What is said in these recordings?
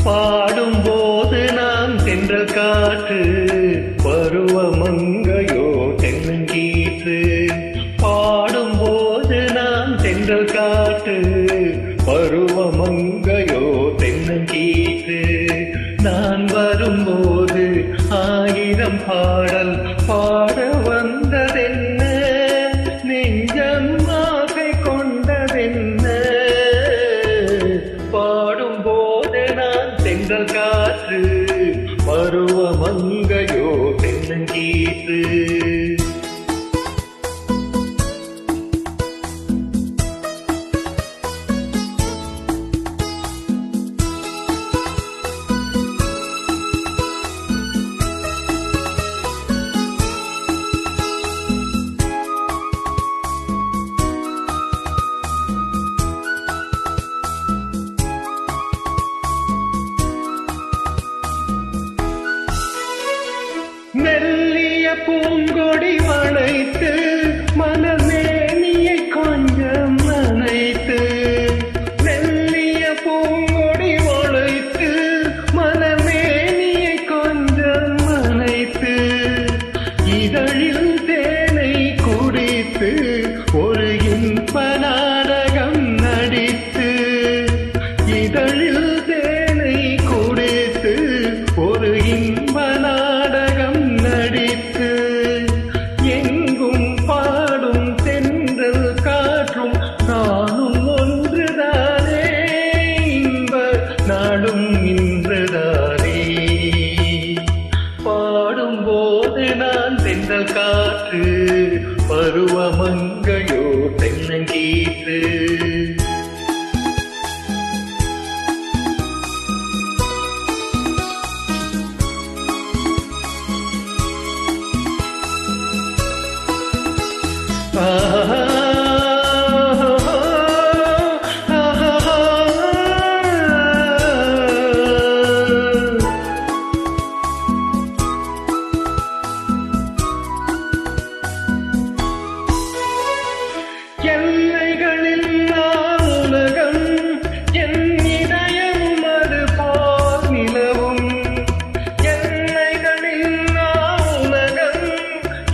பாடும்போது நாம் தென்றல் காற்று, பருவமங்கையோ தென்னங்கீற்று. பாடும்போது நாம் தென்றல் காற்று, பருவமங்கையோ தென்னங்கீற்று. நான் வரும்போது ஆயிரம் பாடல் பாட வந்ததென்ன, நெஞ்சம் ஆசை கொண்டதென்ன. பாடும்போது நான் தென்றல் காற்று, பருவமங்கையோ தென்னங்கீற்று. மெல்லிய பூங்கொடி வளைத்து மனமேனியை கொஞ்சம் நனைத்து, மெல்லிய பூங்கொடி வளைத்து மனமேனியை கொஞ்சம் நனைத்து, இதழில் தேனை குடித்து ஒரு இன்ப நாடகம் நடித்து, இதழில் தேனை குடித்து ஒரு இன்ப நாடகம் நடித்து, எங்கும் பாடும் தென்றல் காற்றும் நானும் ஒன்றுதானே, இன்ப நாடும் இன்றுதானே. பாடும்போது நான் தென்றல் காற்று, பருவமங்கையோ தென்னங்கீற்று. எல்லைகளில்லா உலகம் என் இதயம் அது போல் நிலவும், எல்லைகளில்லா உலகம்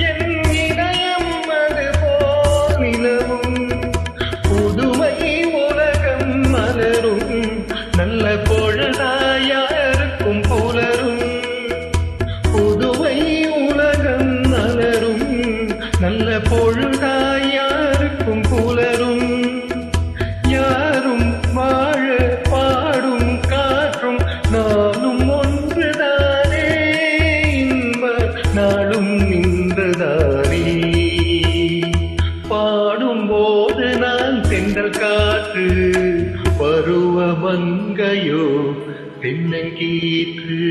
என் இதயம் அது போல் நிலவும். புதுமை உலகம் மலரும் நல்ல பொழுதாயாருக்கும் புலரும், புதுமை உலகம் மலரும் நல்ல பொழுதாயாருக்கும் புலரும். யாரும் வாழ பாடும் காற்றும் நானும் ஒன்றுதானே, இன்ப நாளும் நின்றுதானே. பாடும்போது நான் தென்றல் காற்று, பருவமங்கையோ தென்னங்கீற்று.